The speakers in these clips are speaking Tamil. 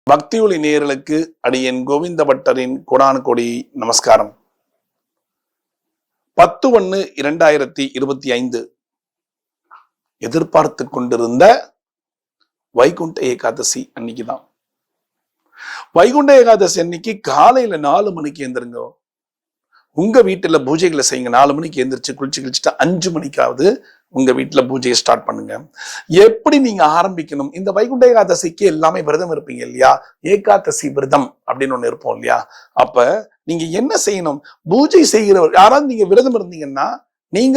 பக்தியொலி நேயர்களுக்கு அடியேன் கோவிந்த பட்டரின் கோடானு கோடி நமஸ்காரம். 10/1/2025 எதிர்பார்த்து கொண்டிருந்த வைகுண்ட ஏகாதசி அன்னைக்குதான். வைகுண்ட ஏகாதசி அன்னைக்கு காலையில 4 மணிக்கு எழுந்திருங்க. உங்க வீட்டுல பூஜைகளை செய்யுங்க. 4 மணிக்கு எழுந்திரிச்சு குளிச்சுட்டு 5 மணிக்காவது உங்க வீட்டுல பூஜையை ஸ்டார்ட் பண்ணுங்க. எப்படி நீங்க ஆரம்பிக்கணும்? இந்த வைகுண்ட ஏகாதசிக்கு எல்லாமே விரதம் இருப்பீங்க இல்லையா? ஏகாதசி விரதம் அப்படின்னு ஒண்ணு இருப்போம் இல்லையா? அப்ப நீங்க என்ன செய்யணும்? பூஜை செய்கிறவர் யாராவது நீங்க விரதம் இருந்தீங்கன்னா நீங்க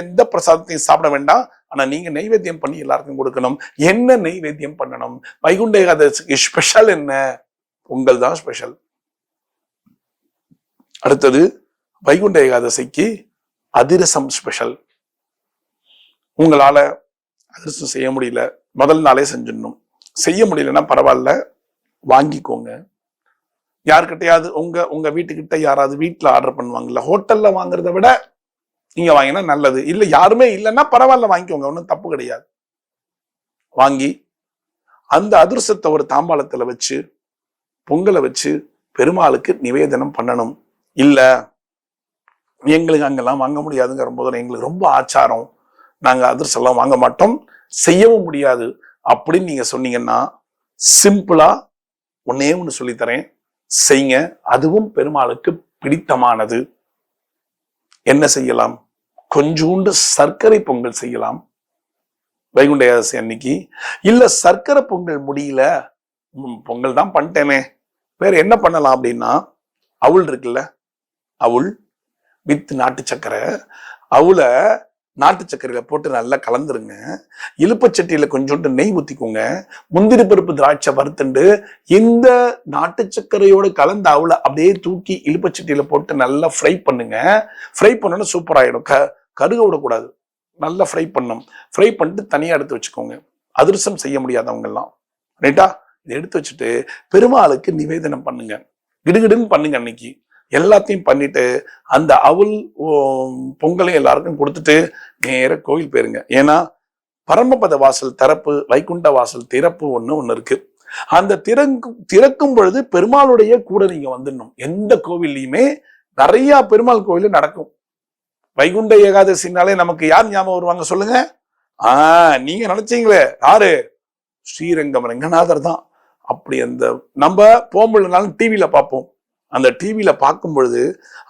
எந்த பிரசாதத்தையும் சாப்பிட வேண்டாம். ஆனா நீங்க நைவேத்தியம் பண்ணி எல்லாருக்கும் கொடுக்கணும். என்ன நைவேத்தியம் பண்ணணும்? வைகுண்ட ஏகாதசிக்கு ஸ்பெஷல் என்ன? பொங்கல் தான் ஸ்பெஷல். அடுத்தது வைகுண்ட ஏகாதசிக்கு அதிரசம் ஸ்பெஷல். உங்களால அதிரசம் செய்ய முடியல, முதல் நாளே செஞ்சிடணும். செய்ய முடியலன்னா பரவாயில்ல, வாங்கிக்கோங்க. யாருக்கிட்டையாவது உங்க வீட்டுக்கிட்ட யாராவது வீட்டுல ஆர்டர் பண்ணுவாங்கல்ல, ஹோட்டல்ல வாங்குறத விட நீங்க வாங்கினா நல்லது. இல்ல யாருமே இல்லைன்னா பரவாயில்ல, வாங்கிக்கோங்க, ஒன்றும் தப்பு கிடையாது. வாங்கி அந்த அதிரசத்தை ஒரு தாம்பாளத்துல வச்சு பொங்கலை வச்சு பெருமாளுக்கு நிவேதனம் பண்ணணும். இல்ல எங்களுக்கு அங்கெல்லாம் வாங்க முடியாதுங்கிற போது எங்களுக்கு ரொம்ப ஆச்சாரம், நாங்க அதிரசம் எல்லாம் வாங்க மாட்டோம், செய்யவும் முடியாது அப்படின்னு நீங்க சொன்னீங்கன்னா சிம்பிளா ஒன்னே ஒண்ணு சொல்லித்தரேன், செய்யுங்க. அதுவும் பெருமாளுக்கு பிடித்தமானது. என்ன செய்யலாம்? கொஞ்சோண்டு சர்க்கரை பொங்கல் செய்யலாம் வைகுண்ட ஏகாதசி அன்னைக்கு. இல்ல சர்க்கரை பொங்கல் முடியல, பொங்கல் தான் பண்ணிட்டேனே, வேற என்ன பண்ணலாம் அப்படின்னா, அவுள் இருக்குல்ல, அவுள் வித் நாட்டு சர்க்கரை, அவுளை நாட்டு சர்க்கரையில போட்டு நல்லா கலந்துருங்க. இலுப்பச்சட்டியில கொஞ்சோண்டு நெய் ஊத்திக்கோங்க. முந்திரி பருப்பு திராட்சை வறுத்துண்டு இந்த நாட்டு சர்க்கரையோட கலந்த அவுளை அப்படியே தூக்கி இலுப்பச்சட்டியில போட்டு நல்லா ஃப்ரை பண்ணுங்க. ஃப்ரை பண்ணோன்னா சூப்பர் ஆயிடும். கருக விடக்கூடாது, நல்லா ஃப்ரை பண்ணும். ஃப்ரை பண்ணிட்டு தனியா எடுத்து வச்சுக்கோங்க. அதிரசம் செய்ய முடியாதவங்க எல்லாம் ரைட்டா, இதை எடுத்து வச்சுட்டு பெருமாளுக்கு நிவேதனம் பண்ணுங்க. கிடுகிடுன்னு பண்ணுங்க. அன்னைக்கு எல்லாத்தையும் பண்ணிட்டு அந்த அவுள் பொங்கலையும் எல்லாருக்கும் கொடுத்துட்டு நேர கோவில் போயிருங்க. ஏன்னா பரமபத வாசல் திறப்பு, வைகுண்ட வாசல் திறப்பு ஒண்ணு இருக்கு. அந்த திறக்கும் பொழுது பெருமாளுடைய கூட நீங்க வந்துடணும். எந்த கோவில்லையுமே நிறைய பெருமாள் கோவில் நடக்கும். வைகுண்ட ஏகாதசினாலே நமக்கு யார் ஞாபகம் வருவாங்க சொல்லுங்க? நீங்க நினைச்சீங்களே, யாரு? ஸ்ரீரங்கம் ரங்கநாதர் தான். அப்படி அந்த நம்ம போகும்பொழுதுனாலும் டிவியில பார்ப்போம். அந்த டிவியில பார்க்கும் பொழுது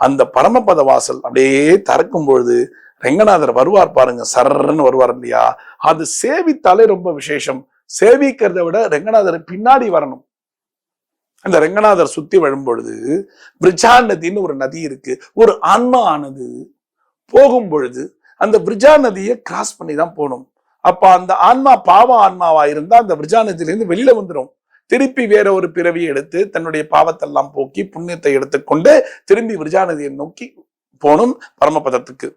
அந்த பரமபத வாசல் அப்படியே திறக்கும் பொழுது ரங்கநாதர் வருவார் பாருங்க, சர்ன்னு வருவார் இல்லையா? அது சேவித்தாலே ரொம்ப விசேஷம். சேவிக்கிறத விட ரங்கநாதர் பின்னாடி வரணும். அந்த ரங்கநாதர் சுத்தி வரும் பொழுது பிரிஜா நதின்னு ஒரு நதி இருக்கு. ஒரு ஆன்மா ஆனது போகும் பொழுது அந்த பிரிஜா நதியை கிராஸ் பண்ணி தான் போகணும். அப்ப அந்த ஆன்மா பாவ ஆன்மாவா இருந்தா அந்த பிரிஜா நதியிலிருந்து வெளியில வந்துடும். திருப்பி வேற ஒரு பிறவியை எடுத்து தன்னுடைய பாவத்தெல்லாம் போக்கி புண்ணியத்தை எடுத்துக்கொண்டு திரும்பி விரஜா நதியை நோக்கி போனும் பரமபதத்துக்கு.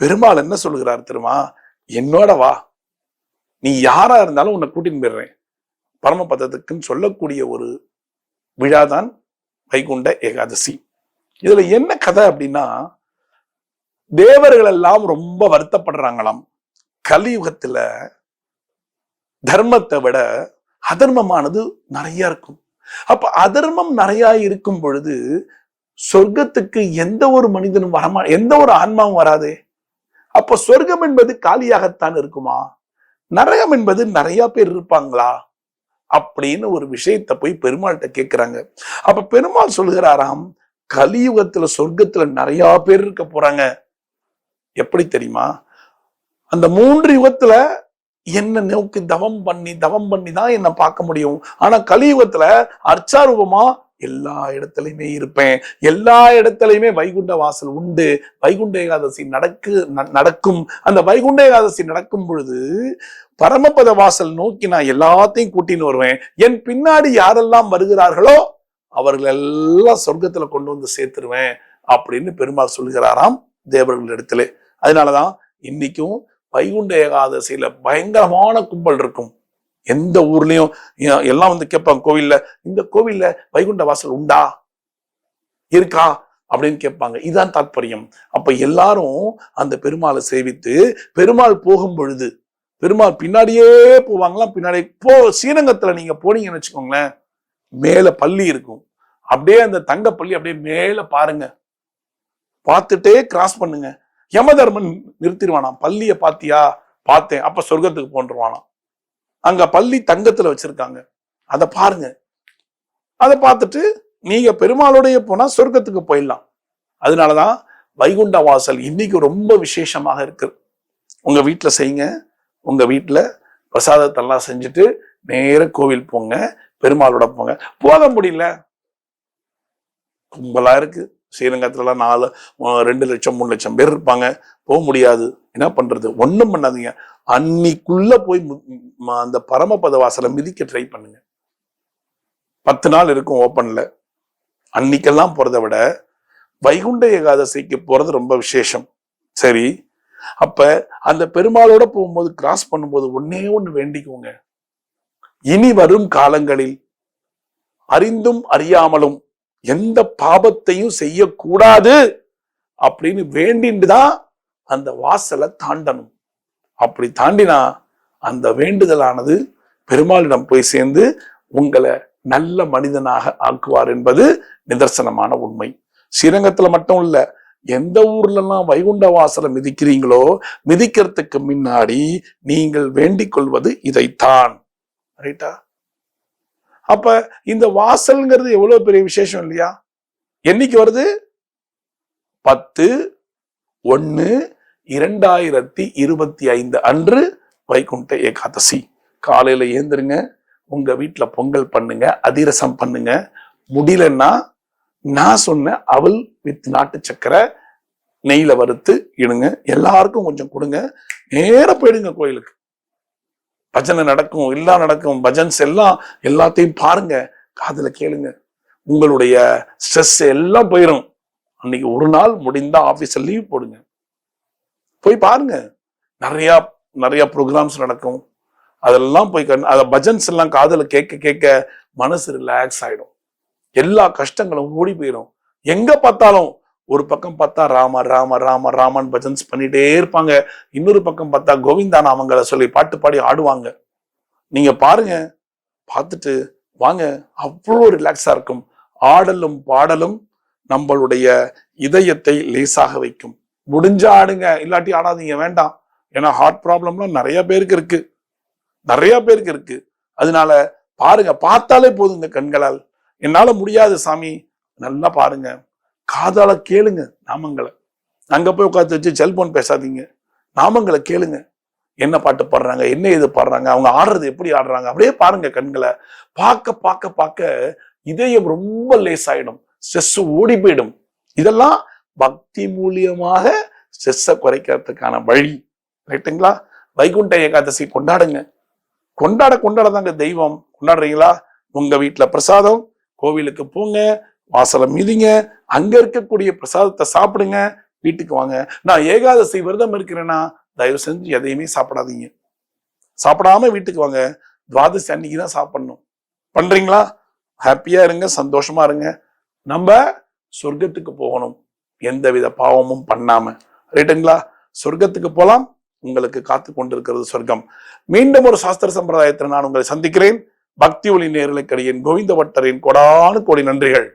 பெருமாள் என்ன சொல்லுகிறார் தெரியுமா? என்னோட வா, நீ யாரா இருந்தாலும் உன்னை கூட்டின்னு போயிடுறேன் பரமபதத்துக்குன்னு சொல்லக்கூடிய ஒரு விழாதான் வைகுண்ட ஏகாதசி. இதுல என்ன கதை அப்படின்னா, தேவர்கள் எல்லாம் ரொம்ப வருத்தப்படுறாங்களாம். கலியுகத்துல தர்மத்தை விட அதர்மமானது நிறைய இருக்கும். அப்ப அதர்மம் நிறைய இருக்கும் பொழுது சொர்க்கத்துக்கு எந்த ஒரு மனிதனும் எந்த ஒரு ஆன்மாவும் வராதே. அப்ப சொர்க்கம் என்பது காலியாகத்தான் இருக்குமா? நரகம் என்பது நிறைய பேர் இருப்பாங்களா அப்படின்னு ஒரு விஷயத்தை போய் பெருமாள்கிட்ட கேட்கிறாங்க. அப்ப பெருமாள் சொல்லுகிறாராம், கலியுகத்துல சொர்க்கத்துல நிறைய பேர் இருக்க போறாங்க. எப்படி தெரியுமா? அந்த 3 யுகத்துல என்ன நோக்கி தவம் பண்ணி தான் என்ன பார்க்க முடியும். ஆனா கலியுகத்துல அர்ச்சாரூபமா எல்லா இடத்துலயுமே இருப்பேன். எல்லா இடத்துலயுமே வைகுண்ட வாசல் உண்டு. வைகுண்ட ஏகாதசி நடக்கும். அந்த வைகுண்ட ஏகாதசி நடக்கும் பொழுது பரமபத வாசல் நோக்கி நான் எல்லாத்தையும் கூட்டின்னு வருவேன். என் பின்னாடி யாரெல்லாம் வருகிறார்களோ அவர்கள் எல்லாம் சொர்க்கத்துல கொண்டு வந்து சேர்த்துருவேன் அப்படின்னு பெருமாள் சொல்லுகிறாராம் தேவர்கள் இடத்துல. அதனாலதான் இன்னைக்கும் வைகுண்ட ஏகாதசியில பயங்கரமான கும்பல் இருக்கும். எந்த ஊர்லயும் எல்லாம் வந்து கேட்பாங்க, கோவில்ல இந்த கோவில்ல வைகுண்ட வாசல் உண்டா, இருக்கா அப்படின்னு கேட்பாங்க. இதுதான் தாற்பயம். அப்ப எல்லாரும் அந்த பெருமாளை சேவித்து பெருமாள் போகும் பொழுது பெருமாள் பின்னாடியே போவாங்களாம். பின்னாடி ஸ்ரீரங்கத்துல நீங்க போனீங்கன்னு வச்சுக்கோங்களேன், மேல பள்ளி இருக்கும். அப்படியே அந்த தங்க பள்ளி அப்படியே மேல பாருங்க, பார்த்துட்டே கிராஸ் பண்ணுங்க. யமதர்மன் நிறுத்திடுவானா, பள்ளிய பாத்தியா? பார்த்தேன், அப்ப சொர்க்கத்துக்கு போன்றுவானா. அங்க பள்ளி தங்கத்துல வச்சிருக்காங்க, அதை பாருங்க. அதை பார்த்துட்டு நீங்க பெருமாளுடைய போனா சொர்க்கத்துக்கு போயிடலாம். அதனாலதான் வைகுண்ட வாசல் இன்னைக்கு ரொம்ப விசேஷமாக இருக்கு. உங்க வீட்டுல செய்யுங்க. உங்க வீட்டுல பிரசாதத்தெல்லாம் செஞ்சுட்டு நேர கோவில் போங்க, பெருமாளோட போங்க. போக முடியல, கும்பலா இருக்கு. ஸ்ரீரங்கத்துல 2 லட்சம் 3 லட்சம் பேர் இருப்பாங்க, போக முடியாது. என்ன பண்றது? ஒண்ணும் பண்ணாதீங்க. அன்னைக்குள்ள போய் அந்த பரமபத வாசலை மிதிக்க ட்ரை பண்ணுங்க. 10 நாள் இருக்கும் ஓப்பன்ல. அன்னைக்கெல்லாம் போறதை விட வைகுண்ட ஏகாதசிக்கு போறது ரொம்ப விசேஷம். சரி, அப்ப அந்த பெருமாளோட போகும்போது கிராஸ் பண்ணும்போது ஒண்ணு வேண்டிக்கோங்க. இனி வரும் காலங்களில் அறிந்தும் அறியாமலும் எந்த பாபத்தையும் செய்யக்கூடாது அப்படின்னு வேண்டின்ட்டுதான் அந்த வாசலை தாண்டணும். அப்படி தாண்டினா அந்த வேண்டுதலானது பெருமாளிடம் போய் சேர்ந்து உங்களை நல்ல மனிதனாக ஆக்குவார் என்பது நிதர்சனமான உண்மை. ஸ்ரீரங்கத்துல மட்டும் இல்ல, எந்த ஊர்ல எல்லாம் வைகுண்ட வாசலை மிதிக்கிறீங்களோ, மிதிக்கிறதுக்கு முன்னாடி நீங்கள் வேண்டிக் கொள்வது இதைத்தான். ரைட்டா? அப்ப இந்த வாசல்ங்கிறது எவ்வளவு பெரிய விசேஷம் இல்லையா? என்னைக்கு வருது? 10/1/2025 அன்று வைகுண்ட ஏகாதசி. காலையில ஏந்திருங்க, உங்க வீட்டுல பொங்கல் பண்ணுங்க, அதிரசம் பண்ணுங்க. முடியலன்னா நான் சொன்ன அவல் வித் நாட்டு சக்கரை நெய்ல வறுத்து இடுங்க. எல்லாருக்கும் கொஞ்சம் கொடுங்க. நேர போயிடுங்க கோயிலுக்கு. பஜனை நடக்கும், எல்லாம் நடக்கும். பஜன்ஸ் எல்லாத்தையும் பாருங்க, காதுல கேளுங்க. உங்களுடைய ஸ்ட்ரெஸ் எல்லாம் போயிடும். அன்னைக்கு ஒரு நாள் முடிந்தா ஆபீஸ்ல லீவ் போடுங்க, போய் பாருங்க. நிறைய நிறைய ப்ரோக்ராம்ஸ் நடக்கும். அதெல்லாம் போய் அத பஜன்ஸ் எல்லாம் காதுல கேட்க கேட்க மனசு ரிலாக்ஸ் ஆயிடும். எல்லா கஷ்டங்களும் ஓடி போயிடும். எங்க பார்த்தாலும் ஒரு பக்கம் பார்த்தா ராம ராம ராம ராமன் பஜன்ஸ் பண்ணிட்டே இருப்பாங்க, இன்னொரு பக்கம் பார்த்தா கோவிந்தா நாமங்களை சொல்லி பாட்டு பாடி ஆடுவாங்க. நீங்க பாருங்க, பார்த்துட்டு வாங்க, அவ்வளோ ரிலாக்ஸா இருக்கும். ஆடலும் பாடலும் நம்மளுடைய இதயத்தை லேசாக வைக்கும். முடிஞ்சா ஆடுங்க, இல்லாட்டி ஆடாதீங்க, வேண்டாம். ஏன்னா ஹார்ட் ப்ராப்ளம்லாம் நிறைய பேருக்கு இருக்கு. அதனால பாருங்க, பார்த்தாலே போதுங்க கண்களால். என்னால முடியாது சாமி, நல்லா பாருங்க, காதால கேளுங்க நாமங்களை. அங்க போய் உட்காந்து வச்சு செல்போன் பேசாதீங்க, நாமங்களை கேளுங்க. என்ன பாட்டு பாடுறாங்க, என்ன இது பாடுறாங்க, அவங்க ஆடுறது எப்படி ஆடுறாங்க, அப்படியே பாருங்க. கண்களை பார்க்க பார்க்க பார்க்க இதயம் ரொம்ப லேசாயிடும், ஸ்ட்ரெஸ் ஓடி போயிடும். இதெல்லாம் பக்தி மூலியமாக ஸ்ட்ரெஸ்ஸை குறைக்கிறதுக்கான வழி. ரைட்டுங்களா? வைகுண்ட ஏகாதசி கொண்டாடுங்க. கொண்டாடதாங்க தெய்வம். கொண்டாடுறீங்களா? உங்க வீட்டுல பிரசாதம், கோவிலுக்கு போங்க, வாசலை மீதிங்க, அங்க இருக்கக்கூடிய பிரசாதத்தை சாப்பிடுங்க, வீட்டுக்கு வாங்க. நான் ஏகாதசி விரதம் இருக்கிறேன்னா தயவு செஞ்சு எதையுமே சாப்பிடாதீங்க. சாப்பிடாம வீட்டுக்கு வாங்க. துவாதசி அன்னைக்குதான் சாப்பிடணும். பண்றீங்களா? ஹாப்பியா இருங்க, சந்தோஷமா இருங்க. நம்ம சொர்க்கத்துக்கு போகணும், எந்தவித பாவமும் பண்ணாம. ரைட்டுங்களா? சொர்க்கத்துக்கு போலாம். உங்களுக்கு காத்து கொண்டிருக்கிறது சொர்க்கம். மீண்டும் ஒரு சாஸ்திர சம்பிரதாயத்தில் நான் உங்களை சந்திக்கிறேன். பக்தி ஒளி நேயர்களுக்கு கோவிந்த பட்டரின் கோடானு கோடி நன்றிகள்.